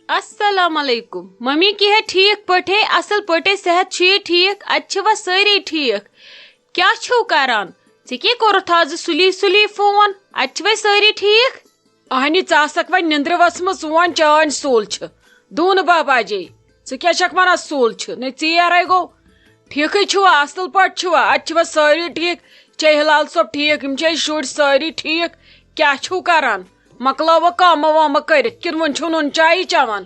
السلام علیکم ممی کی ہے ٹھیک پٹھے اصل پٹھے صحت چھ ٹھیک اچھا ساری ٹھیک کیا چھو کران ژے کورت آز سلی سلی فون اچھا ساری ٹھیک اہنی ژاسک و نندر وسمت ون چان سول دون باہ بجے ژکھ ونان سول نی ژیر گو ٹھیک چھوا اصل پٹ چھوا اچھا ساری ٹھیک چے ہلال صب ٹھیک چے شر ساری ٹھیک کیا چھو کران مکلو کام وام کرت کن ون چھو نون چائی چوان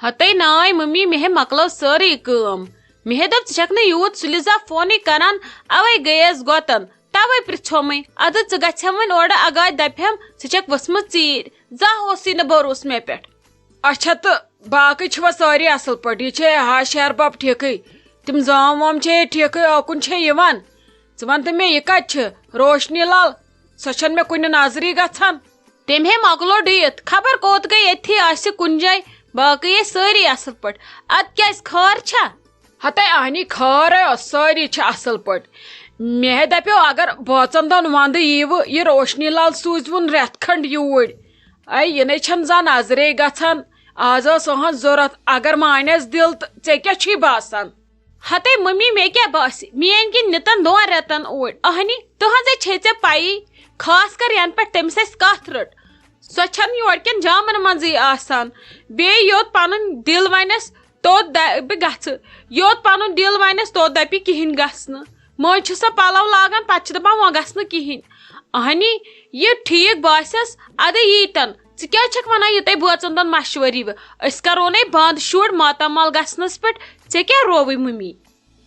ہتے نائ ممی مے مکلو ساری کام مے دپ ژھک نہ یوت سلزا فونے کران اوے گیس گوتن توے پرچھومے اد ژ گژھم ون اور اگاہ دپہم ژھک وسمت ژیر زاہ اوسی نہ بروس مے پٹھ اچھا تو باقی چھوا ساری اصل پٹ یہ ہا شہر باب ٹھیکے تم زام وام ٹھیکے اوکن یوان ژٕ ون تو مے یہ کت روشنی لال سو مے کن نظری گژھان تم ہے مکلو ڈیت خبر کوت گئی اتھی آس کن جائے باقی ساری اصل پٹ اد کیا خار چھا ہتے اہنی خار ساری اصل پٹ مے دپیو اگر بوچن دن وند یہ روشنی لال سوز ون ریت کھنڈ یور یہ نئی چھن زان نظرے گژھان آز سہن ضرورت اگر مانس دل تو ے کیا چھی باسان ہتے ممی مے کیا باس مین کن نتن دون ریتن اور اہنی تہذے چھ ے پائی خاص کر ین پہ تمس کت رٹ سو چھن یور کن جامن منزی آسان بی یوت پن دل ونس توت دپ گھ یوت پن دل ونس توت دپی کہین گھن مجھ سا پلو لاگان پتہ دپان وہ گھن کہین اہنی یہ ٹھیک باسس اد ییتن ژٕ چھکھ ونان یہ تہ بوچن دن مشوری اس کرو نے بند شر ماتامال گھنس پہ ژے کیا روی ممی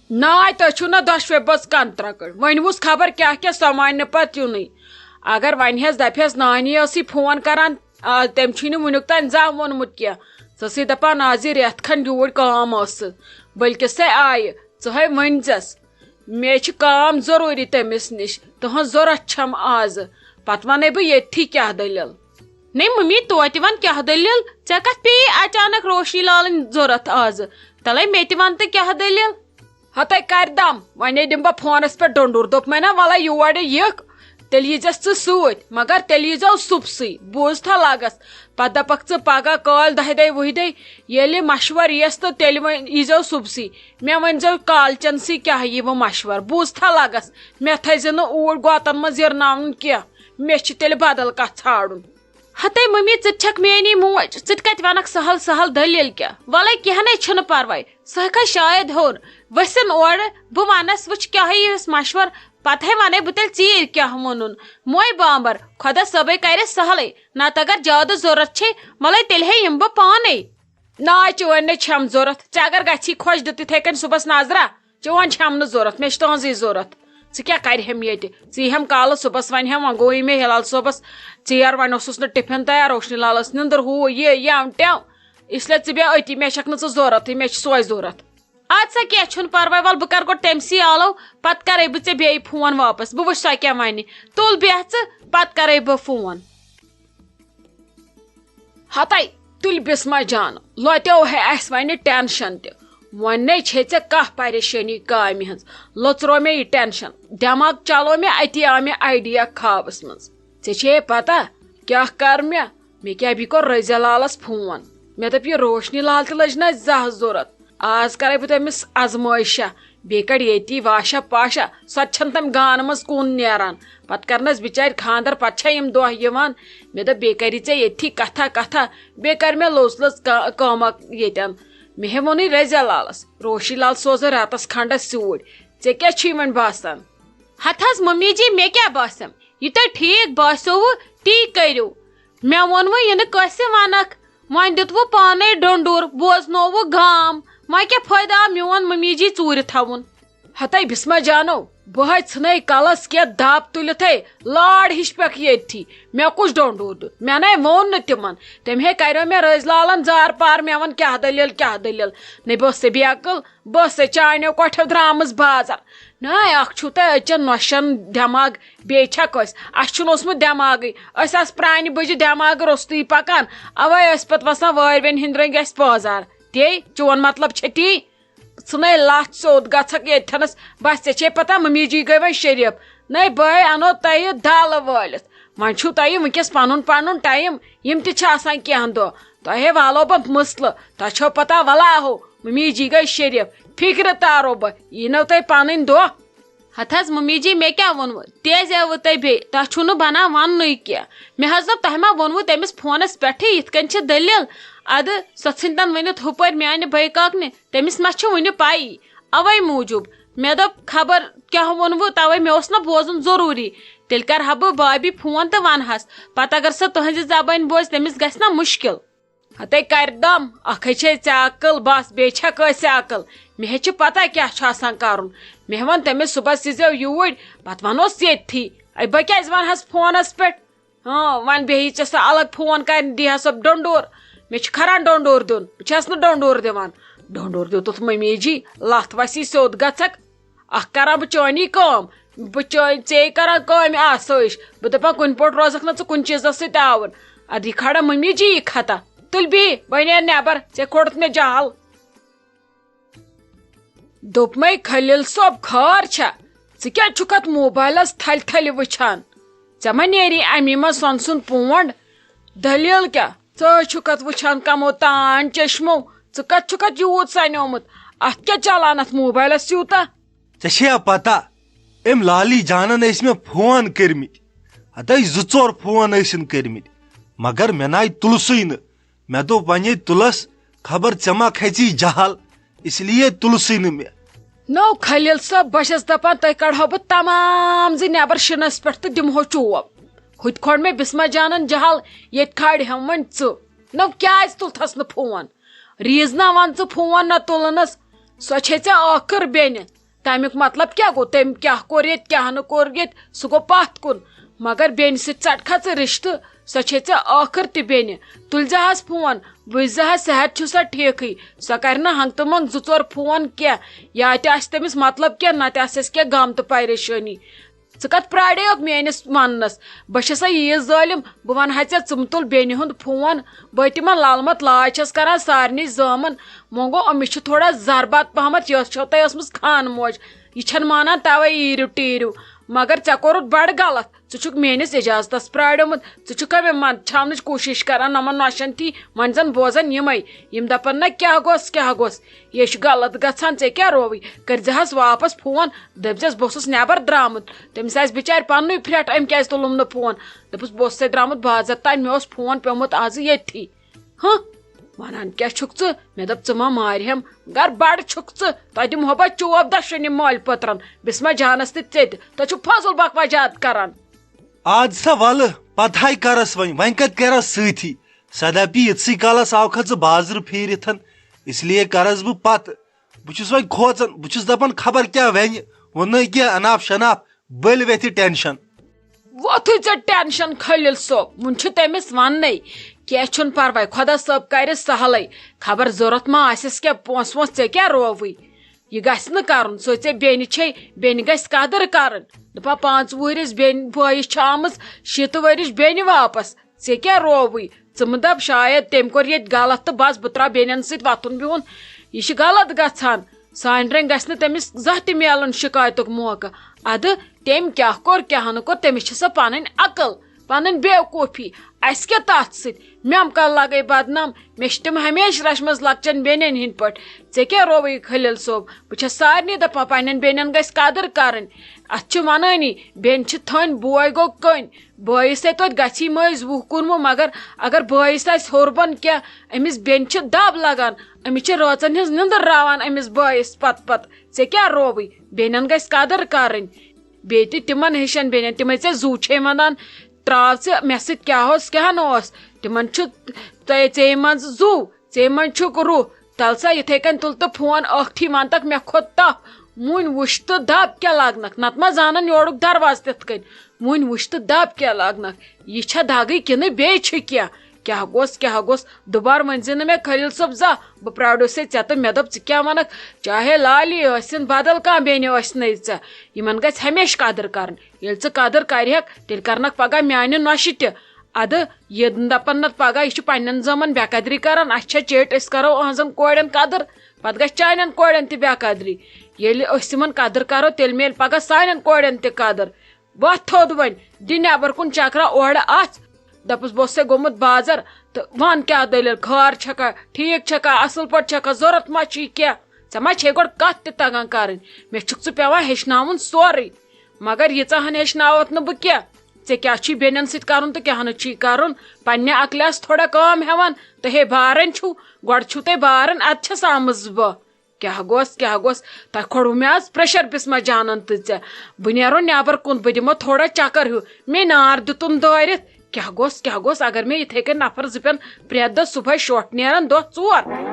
ناے تہ چھو نا دشوے بس کن ترکڑ ون وس خبر کیا کیا سمان پتہ یونی اگر ون ہس دپس نانی اسی فون کران تم چھ ونیک تان زان وونمت کی ژی دپان آز ریت کھنڈ یور کام بلکہ سہ آئی ژے ونزس مے چھ کام ضروری تمس نش تہن ضرورت چھم آز پتہ ونے بہ یتھی کیا دلیل نہیں ممی توتہ ون کیا دلیل ژے کت پی اچانک روشنی لالن ضرورت آز تلے مے تہ ون تہ کیا دلیل ہتے کر دم ونے دم بہ فونس پہ ڈونڈور دپ میں نا ولا یور یک تیل یزس ژ مگر تیل یزو صبحسی بوز تھا لاگس پتہ دپک ژ پگہ کال 10 دہ 20 دہ ییلہ مشور یس تو تیل یزو صبحسی مے ونزو کالچن سی کیا یہ مشور بوز تھا لاگس مے تھزِ نہ اوڑ گوتن مز یرناون کی مے چھ تیل بدل کت ژھانڈن ہتے ممی ژھک میانی موج ژت کت ونک سہل سہل دلیل کیا ولے کہنے چھن پرواے سہ کھا شاید ہور وسن اور بہ ونس وچ کیا یس مشور پتہ ونے بہ تیل ژیر کیا ونن موے بامبر خدا صبے کرے سہلے نت اگر زیادہ ضرورت چھ ولے تیل ہے یم بہ پانے نا چون چھم ضرورت ژے اگر گژھی خۄش دِتھ تِتھے کن صبحس نظرہ چون چھم نہ ضرورت مے چھ تہنزی ضرورت ژٕ کیا کرہم ییٚتہِ ژٕ ییٖہم کالہٕ صبحس ونہم وۄنۍ گوٚوٕے مےٚ ہلال صٲبس ژیر وۄنۍ اوسُس نہٕ ٹفن تیار روشنی لالس نندر ہُہ یہِ یم ٹیو اس لیے ژٕ بیٚہہ أتی مےٚ چھکھ نہٕ ژٕ ضرورتٕے مےٚ چھِ سۄے ضرورت اد سا کیا چھن پرواے ول بہ کر گۄڈٕ تٔمسٕے آلو پتہٕ کرے بہ ژےٚ بیٚیہِ فون واپس بہ وٕچھ سۄ کیاہ ونہِ تُل بیٚہہ ژٕ پتہٕ کرے بہ فون ہتے تُل بسما جان لوتیو ہے اس وۄنۍ ٹینشن تہِ وۄنۍ چھے ژےٚ کانٛہہ پریشٲنی کامہِ ہٕنٛز لوژرو مےٚ یہِ ٹینشن دٮ۪ماغ چلو مےٚ اتی آو مےٚ آیڈیا خوابس منٛز ژےٚ چھے پتہ کیاہ کر مےٚ کیٛاہ بیٚیہِ کوٚر رزیا لالس فون مےٚ دوٚپ یہِ روشنی لال تہِ لٔج نہٕ اَسہِ زانٛہہ ضرورت آز کرے بہٕ تٔمِس ازمٲیشا بیٚیہِ کڑ ییٚتی واشا پاشا سۄ تہِ چھنہٕ تٔمۍ گانہٕ منٛز کُن نیران پتہٕ کرنس بچارِ خاندر پتہٕ چھا یِم دۄہ یِوان مےٚ دوٚپ بیٚیہِ کری ژےٚ ییٚتھی کتھا بیٚیہِ کر مےٚ لوٚژ لٔژ کٲما ییٚتٮ۪ن مےٚ ہے ووٚنُے رزیا لالس روشی لال سوزے راتس کھنڈس سیوٗرۍ ژےٚ کیاہ چھی وۄنۍ باسان ہتھ حظ ممی جی مے کیا باسم یہ تۄہہِ ٹھیک باسیوٕ تی کٔرِو مےٚ ووٚنوٕ یہِ نہٕ کٲنٛسہِ ونکھ وۄنۍ دیُتوٕ پانے ڈونڈور بوزنووٕ گام وۄنۍ کیاہ فٲیدٕ آو میون ممی جی ژوٗرِ تھاوُن ہتے بسما جانو بہٕ ژھٕنے کلس کینٛہہ دب تُلِتھے لاڈ ہِش پٮ۪کھ ییٚتھی مےٚ کُس ڈونڈور دیُت مےٚ نے ووٚن نہٕ تِمن تٔمۍ ہے کریو مےٚ رٔزۍ لالن زار پار مےٚ ووٚن کیاہ دلیل نہ بہٕ ٲسے بے عقل بہٕ ٲسے چانیو کۄٹھیو درامٕژ بازر ناے اکھ چھُو تۄہہِ أچن نۄشن دٮ۪ماغ بیٚیہِ چھکھ اَسہِ چھُنہٕ اوسمُت دٮ۪ماغٕے أسۍ آسہٕ پرانہِ بٕجہِ دٮ۪ماغ روٚستُے پکان اوے ٲسۍ پتہٕ وسان وٲرۍوٮ۪ن ہٕنٛدۍ رٔنگۍ اَسہِ پٲزار تے چون مطلب چھے تی ژھٕنَے لَتھ سیوٚد گژھکھ ییٚتھٮ۪نس بس ژےٚ چھے پتہ ممی جی گٔے وۄنۍ شریف نَے بٲے انو تۄہہِ دالہٕ وٲلِتھ وۄنۍ چھُو تۄہہِ وٕنکٮ۪س پنُن ٹایم یِم تہِ چھِ آسان کینٛہہ دۄہ تۄہے والو بہٕ مسلہٕ تۄہہِ چھو پتہ ولاہو ممی جی گٔے شریف فکرِ تارو بہٕ یِنو تۄہہِ پنٕنۍ دۄہ ہتھ حظ ممی جی مےٚ کیٛاہ ووٚنوٕ تیزیوٕ تۄہہِ بیٚیہِ تۄہہِ چھُو نہٕ بنان وننُے کینٛہہ مےٚ حظ دوٚپ تۄہہِ ما ووٚنوٕ تٔمِس فونس پٮ۪ٹھٕے یِتھ کٔنۍ چھِ دٔلیٖل ادٕ سۄ ژھٕنتن ؤنِتھ ہُپٲرۍ میانہِ بٲے کاکنہِ تٔمِس ما چھِ وُنہِ پایی اوے موٗجوٗب مےٚ دوٚپ خبر کیٛاہ ووٚنوٕ توے مےٚ اوس نہ بوزُن ضروٗری تیٚلہِ کرہا بہٕ بھابی فون تہٕ ونہس پتہٕ اگر سۄ تُہنزِ زبٲنۍ بوزِ تٔمِس گژھِ نا مُشکل ہتے کرِ دم اکھے چھے ژےٚ عقل بس بیٚیہِ چھےٚ کٲنٛسہِ عقل مےٚ ہے چھِ پتہ کیٛاہ چھُ آسان کرُن مےٚ ووٚن تٔمِس صبحس ییٖزیو یوٗرۍ پتہٕ ونوس ییٚتھی بہٕ کیٛازِ ونہس فونس پٮ۪ٹھ وۄنۍ بیٚیہِ ژےٚ سۄ الگ فون کرِ دی ہا سۄ ڈونڈور مےٚ چھُ کھران ڈونڈور دیُن بہٕ چھس نہٕ ڈونڈور دِوان ڈونڈور دیُتُتھ ممی جی لتھ وسی سیوٚد گژھکھ اکھ کران بہٕ چٲنی کٲم بہٕ ژے کران کامہِ آسٲیش بہٕ دپان کُنہِ پٲٹھۍ روزکھ نہٕ ژٕ کُنہِ چیٖزس سۭتۍ آوُر ادٕ یہِ کھڑا ممی جی یہِ خطا تُل بیٚیہِ وۄنۍ نیر نٮ۪بر ژےٚ کھوڑُتھ مےٚ جال دوٚپمے خلیل صٲب خٲر چھا ژٕ کیٛاہ چھُکھ اتھ موبایلس تھلہِ تھلہِ وٕچھان ژےٚ ما نیری امی منٛز سۄن سُنٛد پونڈ دٔلیٖل کیٛاہ ژٕ چھُکھ اتھ وٕچھان کمو تان چشمو ژٕ کتھ چھُکھ اتھ یوٗت سنیومُت اتھ کیٛاہ چلان اتھ موبایلس یوٗتاہ ژےٚ چھیا پتہ أمۍ لالی جانن ٲسۍ مےٚ فون کٔرمٕتۍ ہتٲے 2-4 فون ٲسِن کٔرمٕتۍ مگر مےٚ ناے تُلسٕے نہٕ مےٚ دوٚپ وۄنۍ تُلس خبر ژےٚ ما کھژی جہل اس لیے تُلسٕے نہٕ مےٚ نو خلیل صٲب بہٕ چھس دپان تۄہہِ کڑہو بہٕ تمام زٕ نٮ۪بر شِنس پٮ۪ٹھ تہٕ دِمہو چوب ہُتہِ کھوٚڑ مےٚ بسما جانن جہل ییٚتہِ کھالہِ ہم وۄنۍ ژٕ نو کیٛازِ تُلتھس نہٕ فون ریٖزنا ون ژٕ فون نہ تُلنس سۄ چھے ژےٚ ٲخٕر بیٚنہِ تمیُک مطلب کیٛاہ گوٚو تٔمۍ کیٛاہ کوٚر ییٚتہِ کیٛاہ نہٕ کوٚر ییٚتہِ سُہ گوٚو پتھ کُن مگر بیٚنہِ سۭتۍ ژٹکھا ژٕ رشتہٕ سۄ چھے ژےٚ ٲخٕر تہِ بیٚنہِ تُلزِہس فون وٕچھزِہس صحت چھُسا ٹھیٖکھٕے سۄ کرِ نہٕ ہنگتہٕ منٛگ 2-4 فون کینٛہہ یا تہِ آسہِ تٔمِس مطلب کینٛہہ نتہٕ آسٮ۪س کینٛہہ غم تہٕ پریشٲنی ژٕ کتھ پرٛارییکھ میٲنِس وننس بہٕ چھسا ییٖژ ظٲلِم بہٕ ونہا ژےٚ ژٕ تُل بیٚنہِ ہُنٛد فون بہٕ تِمن لالمت لاج چھس کران سارنٕے زٲمن وۄنۍ گوٚو أمِس چھُ تھوڑا زربات پہمتھ یۄس چھو تۄہہِ ٲسمٕژ خان موج یہِ چھنہٕ مانان توے ایٖرِو ٹیٖرِو مگر ژےٚ کوٚرُتھ بڑٕ غلط ژٕ چھُکھ میٲنِس اجازتس پرٛاریومُت ژٕ چھُکھا مےٚ منٛدچھاونٕچ کوٗشش کران نۄمن نۄشن تھی وۄنۍ زن بوزن یِمے یِم دپن نہ کیٛاہ گوٚژھ یے چھُ غلط گژھان ژےٚ کیٛاہ رووٕے کٔرزِہس واپس فون دٔپزٮ۪س بہٕ اوسُس نٮ۪بر درامُت تٔمِس آسہِ بِچارِ پننُے پھرٛٹھ أمۍ کیٛازِ تُلُم نہٕ فون دوٚپُس بہٕ اوسُس درامُت بازر تانۍ مےٚ اوس فون پیومُت آزٕ ییٚتھی ونان کیٛاہ چھُکھ ژٕ مےٚ دوٚپ ژٕ ما مارہٮ۪م گر بڑٕ چھُکھ ژٕ تۄہہِ دِمہو بہٕ چوب دۄشوٕنی مٲلۍ پٔترن بسما جانس تہِ ژےٚ تہِ تُہۍ چھِو فضوٗل بکواجات کران آد سا ولہٕ پتہٕ ہاے کرس وۄنۍ کتہِ کرس سۭتی سداپی یِتسٕے کالس آوکھا ژٕ بازرٕ پھیٖرِتھ اس لیے کرس بہٕ پتہٕ بہٕ چھُس وۄنۍ کھوژان بہٕ چھُس دپان خبر کیٛاہ ونہِ ووٚننَے کینٛہہ اناف شناف بٔلۍ ویٚتھِ ٹینشن وۄتھٕے ژےٚ ٹینشن خلیل صٲب وُنہِ چھُ تٔمِس وننَے کینٛہہ چھُنہٕ پرواے خۄدا صٲب کرِ سہلٕے خبر ضوٚرتھ ما آسٮ۪س کینٛہہ پونٛسہٕ وونٛسہٕ ژےٚ کیٛاہ رووٕے یہِ گژھِ نہٕ کرُن سۄ ژےٚ بیٚنہِ چھے بیٚنہِ گژھِ قدٕر کرٕنۍ دپان 5 وٕہرِس بیٚنہِ بٲیِس چھِ آمٕژ 6 ؤرِش بیٚنہِ واپس ژےٚ کیٛاہ رووٕے ژٕ مہٕ دپ شاید تٔمۍ کوٚر ییٚتہِ غلط تہٕ بس بہٕ تراو بیٚنٮ۪ن سۭتۍ وۄتھُن بِہُن یہِ چھُ غلط گژھان سانہِ رنگۍ گژھِ نہٕ تٔمِس زانٛہہ تہِ میلُن شِکایتُک موقعہٕ ادٕ تٔمۍ کیٛاہ کوٚر کیٛاہ نہٕ کوٚر تٔمِس چھِ سۄ پنٕنۍ عقل پنٕنۍ بیوقوٗفی اسہِ کیٛاہ تتھ سۭتۍ مےٚ کل لگے بدنام مےٚ چھِ تِم ہمیشہٕ رچمژ لۄکچن بیٚنٮ۪ن ہٕنٛدۍ پٲٹھۍ ژےٚ کیٛاہ رووٕے خلیل صٲب بہٕ چھس سارنٕے دپان پننٮ۪ن بیٚنٮ۪ن گژھِ قدٕر کرٕنۍ اتھ چھِ ونٲنی بیٚنہِ چھِ تھٔنۍ بوے گوٚو کٔنۍ بٲیِس ہے توتہِ گژھی مٔنٛزۍ 20 کُنوُہ مگر اگر بٲیِس آسہِ ہیوٚر بۄن کینٛہہ أمِس بیٚنہِ چھِ دب لگان أمِس چھِ رٲژن ہٕنٛز نِندٕر راوان أمِس بٲیِس پتہٕ ژےٚ کیٛاہ رووٕے بیٚنٮ۪ن گژھِ قدٕر کرٕنۍ بیٚیہِ تہِ تِمن ہِشن بیٚنٮ۪ن تِمے ژےٚ زوٗ چھے ونان تراو ژٕ مےٚ سۭتۍ کیٛاہ اوس کیٛاہ نہٕ اوس تِمن چھُ ژے منٛز زوٗ ژے منٛز چھُکھ روح تل سا یِتھے کٔنۍ تُل تہٕ فون ٲکھتھٕے ونتکھ مےٚ کھوٚت تپھ وُنۍ وٕچھ تہٕ دب کیٛاہ لاگنکھ نتہٕ ما زانن یورُک دروازٕ تِتھ کٔنۍ وُنۍ وٕچھ تہٕ دب کیٛاہ لاگنکھ یہِ چھا دگٕے کِنہٕ بیٚیہِ چھُ کیٛاہ گوٚژھ دُبارٕ ؤنزِ نہٕ مےٚ خلیل صٲب زانٛہہ بہٕ پرٛاریوسے ژےٚ تہٕ مےٚ دوٚپ ژٕ کیٛاہ ونکھ چاہے لالی ٲسِن بدل کانٛہہ بیٚنہِ ٲسنَے ژےٚ یِمن گژھِ ہمیشہٕ قدٕر کرٕنۍ ییٚلہِ ژٕ قدٕر کرہکھ تیٚلہِ کرنکھ پگاہ میانہِ نۄشہِ تہِ ادٕ یہِ دپن نتہٕ پگاہ یہِ چھُ پننٮ۪ن زٲمن بے قدری کران اسہِ چھا چیٚٹۍ أسۍ کرو أہنٛزن کورٮ۪ن قدٕر پتہٕ گژھِ چانٮ۪ن کورٮ۪ن تہِ بے قدری ییٚلہِ أسۍ یِمن قدٕر کرو تیٚلہِ میلہِ پگاہ سانٮ۪ن کورٮ۪ن تہِ قدٕر وت تھوٚد وۄنۍ دِ نٮ۪بر کُن چکرا اورٕ اَژ دپُس بہٕ اوسے گوٚمُت بازر تہٕ وَن کیٛاہ دٔلیٖل خٲر چھکھا ٹھیٖک چھکھا اَصٕل پٲٹھۍ چھکھا ضوٚرتھ ما چھُے کینٛہہ ژےٚ ما چھے گۄڈٕ کتھ تہِ تگان کرٕنۍ مےٚ چھُکھ ژٕ پیوان ہیٚچھناوُن سورُے مگر ییٖژاہ ہن ہیٚچھناوتھ نہٕ بہٕ کینٛہہ ژےٚ کیٛاہ چھُے بیٚنٮ۪ن سۭتۍ کرُن تہٕ کیٛاہ نہٕ چھُے کرُن پننہِ عقلہِ آس تھوڑا کٲم ہٮ۪وان تہٕ ہے بارن چھُو گۄڈٕ چھُو تۄہہِ بارن ادٕ چھس آمٕژ بہٕ کیٛاہ گوٚژھ تۄہہِ کھوٚڑوٕ مےٚ آز پریشر بسما جانن تہٕ ژےٚ بہٕ نیرو نٮ۪بر کُن بہٕ دِمو تھوڑا چکر ہیوٗ مے نار دِتُن دٲرِتھ کیٛاہ گوٚژھ اگر مےٚ یِتھے کٔنۍ نفر زٕ پٮ۪ن پرٛٮ۪تھ دۄہ صبحٲے شوٹھ نیران دۄہ 4